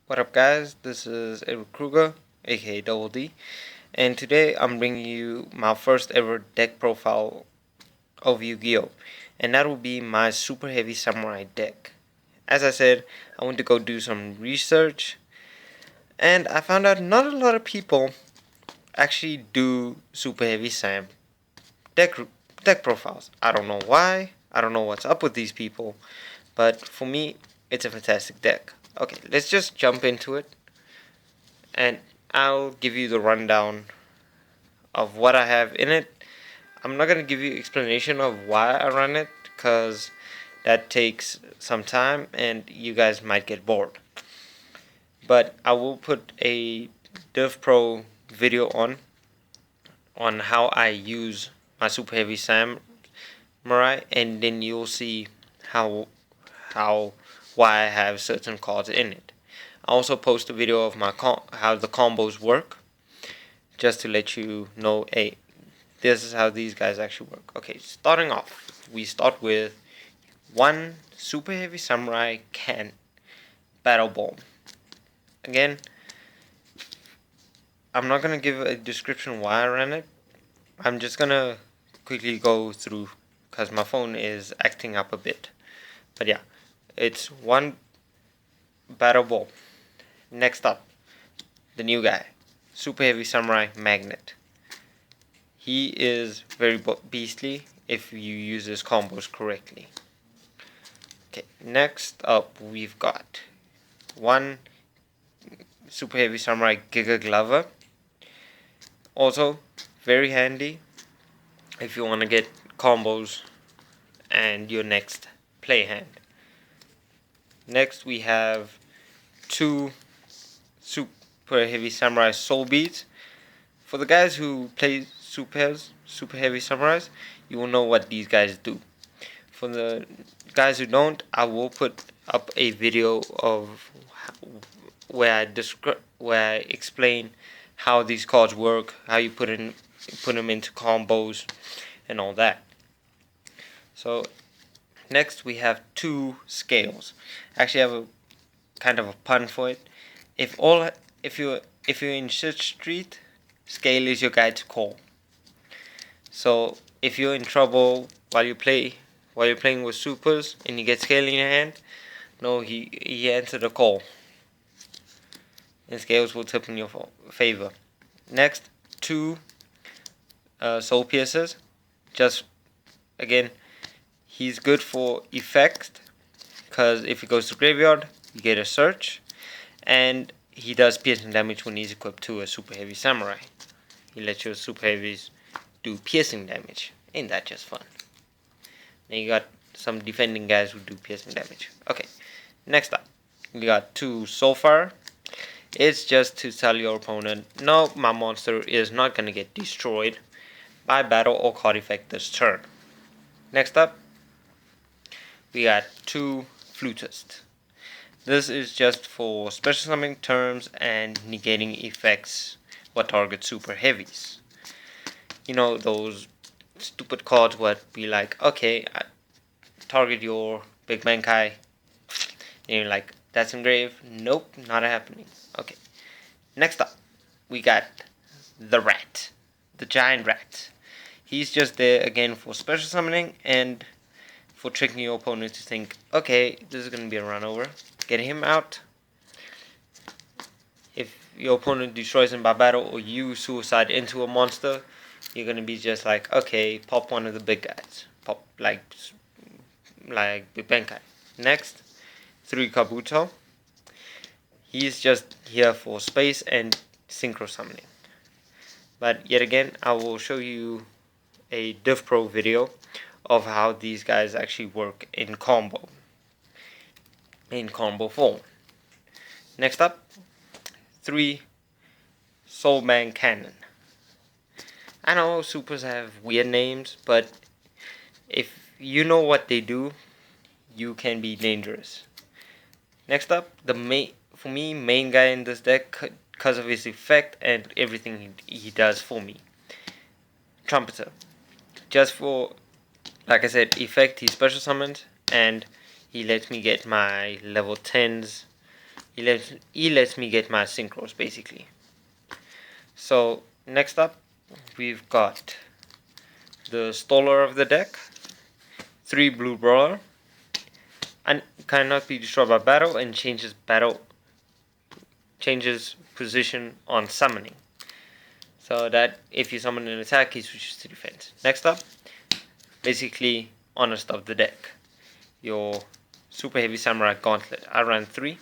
What up, guys? This is Edward Kruger, aka Double D, and today I'm bringing you my first ever deck profile of Yu-Gi-Oh! And that will be my Super Heavy Samurai deck. As I said, I went to go do some research, and I found out not a lot of people actually do Super Heavy Sam deck deck profiles. I don't know why. I don't know what's up with these people, but for me, it's a fantastic deck. Okay, let's just jump into it, and I'll give you the rundown of what I have in it. I'm not going to give you explanation of why I run it because that takes some time and you guys might get bored. But I will put a Div Pro video on how I use my Super Heavy Samurai, and then you'll see how why I have certain cards in it. I also post a video of my how the combos work, just to let you know, hey, this is how these guys actually work. Okay, starting off, we start with one Super Heavy Samurai can Battle Ball. Again, I'm not gonna give a description why I ran it. I'm just gonna quickly go through because my phone is acting up a bit. But yeah, it's one Battle Ball. Next up, the new guy, Super Heavy Samurai Magnet. He is very beastly if you use his combos correctly. Okay, next up we've got one Super Heavy Samurai Giga Glover. Also, very handy if you want to get combos and your next play hand. Next we have two Super Heavy Samurai Soul Beads. For the guys who play Super Heavy Samurais, you will know what these guys do. For the guys who don't, I will put up a video of where I explain how these cards work, how you put them into combos, and all that. So next we have two scales. Actually, I have a kind of a pun for it. If you're in shit street, scale is your guy to call. So if you're in trouble while you're playing with supers and you get scale in your hand, no, he answered the call, and scales will tip in your favor. Next, two soul piercers. Just again, he's good for effect because if he goes to graveyard, you get a search, and he does piercing damage when he's equipped to a Super Heavy Samurai. He lets your Super Heavies do piercing damage. Ain't that just fun? Then you got some defending guys who do piercing damage. Okay, next up, we got two Soulfire. It's just to tell your opponent, no, my monster is not going to get destroyed by battle or card effect this turn. Next up, we got two Flutist. This is just for special summoning terms and negating effects what target Super Heavies. You know, those stupid cards would be like, okay, I target your Big Bankai, and you're like, that's engraved. Nope, not happening. Okay, next up, we got the Rat, the Giant Rat. He's just there again for special summoning and for tricking your opponent to think, okay, this is going to be a run over. Get him out. If your opponent destroys him by battle or you suicide into a monster, you're going to be just like, okay, pop one of the big guys. Pop like Big Bankai. Next, 3 Kabuto. He's just here for space and synchro summoning. But yet again, I will show you a Div Pro video of how these guys actually work in combo form. Next up, 3 Soulman Cannon. I know supers have weird names, but if you know what they do, you can be dangerous. Next up, the main guy in this deck because of his effect and everything he does for me. Trumpeter. Just for, like I said, effect, he special summons and he lets me get my level 10s he lets me get my synchros basically. So next up, we've got the Stoller of the deck, 3 blue brawler, and cannot be destroyed by battle, and changes position on summoning. So that if you summon an attack, he switches to defense. Next up, basically honest of the deck, your Super Heavy Samurai Gauntlet. I ran 3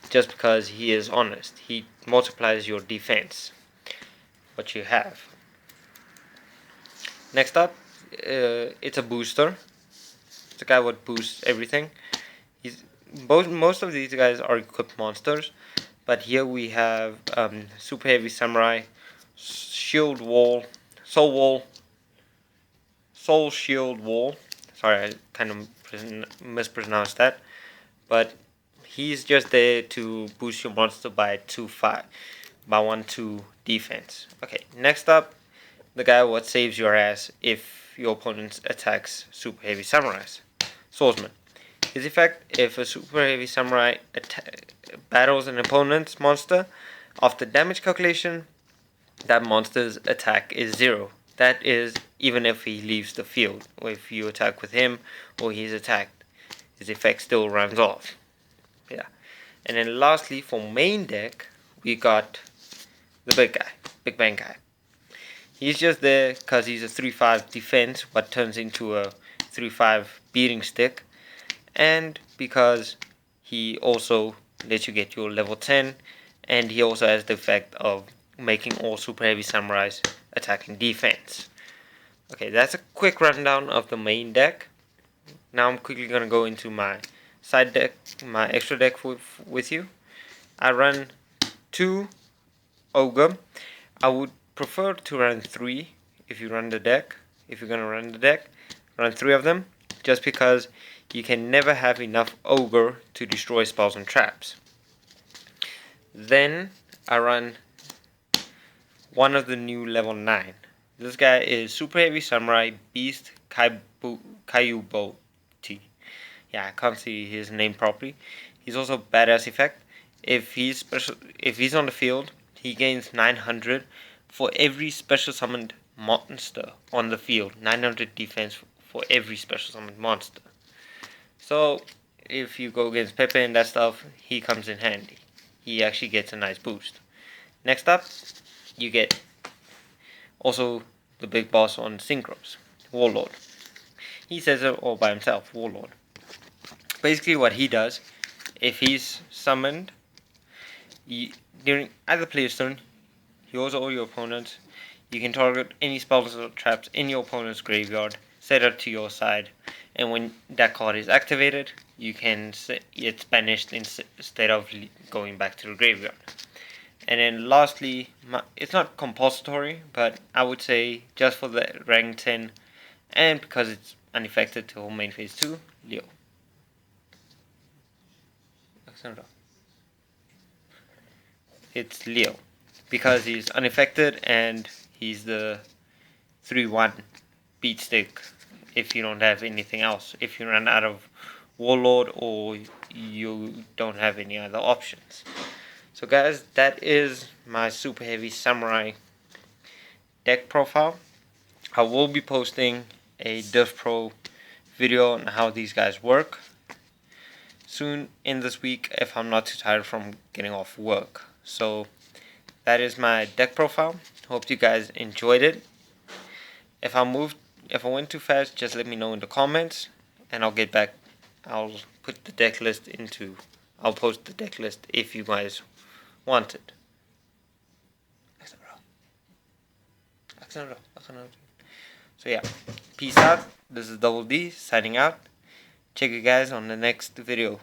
just because he is honest. He multiplies your defense, what you have. Next up, it's a booster. It's a guy what boosts everything. Most of these guys are equipped monsters, but here we have Super Heavy Samurai, Shield Wall, Soul Shield Wall. Sorry, I kind of mispronounced that, but he's just there to boost your monster by 1/2 defense. Okay, next up, the guy what saves your ass if your opponent attacks Super Heavy Samurais. Swordsman. His effect: if a Super Heavy Samurai battles an opponent's monster, after damage calculation, that monster's attack is 0. That is, even if he leaves the field, or if you attack with him, or he's attacked, his effect still runs off. Yeah. And then lastly, for main deck, we got the Big Bang guy. He's just there because he's a 3/5 defense, what turns into a 3/5 beating stick, and because he also lets you get your level 10, and he also has the effect of making all Super Heavy Samurais attacking defense. Okay, that's a quick rundown of the main deck. Now I'm quickly going to go into my side deck, my extra deck with you. I run 2 Ogre. I would prefer to run 3 if you run the deck. If you're going to run the deck, run 3 of them, just because you can never have enough Ogre to destroy spells and traps. Then I run one of the new level 9. This guy is Super Heavy Samurai Beast Kayuboti. Yeah, I can't see his name properly. He's also badass effect. If he's on the field, he gains 900 for every special summoned monster on the field. 900 defense for every special summoned monster. So if you go against Pepe and that stuff, he comes in handy. He actually gets a nice boost. Next up, you get also the big boss on synchros, Warlord. He says it all by himself, Warlord. Basically what he does, if he's summoned during either player's turn, yours or your opponent's, you can target any spells or traps in your opponent's graveyard, set it to your side, and when that card is activated, you can it's banished instead of going back to the graveyard. And then lastly, it's not compulsory, but I would say just for the rank 10, and because it's unaffected till main phase 2, Leo. It's Leo, because he's unaffected and he's the 3/1 beat stick if you don't have anything else. If you run out of Warlord or you don't have any other options. So guys, that is my Super Heavy Samurai deck profile. I will be posting a Div Pro video on how these guys work soon in this week if I'm not too tired from getting off work. So that is my deck profile. Hope you guys enjoyed it. If I went too fast, just let me know in the comments and I'll get back. I'll put the deck list I'll post the deck list if you guys want it. So yeah, peace out. This is Double D signing out. Check you guys on the next video.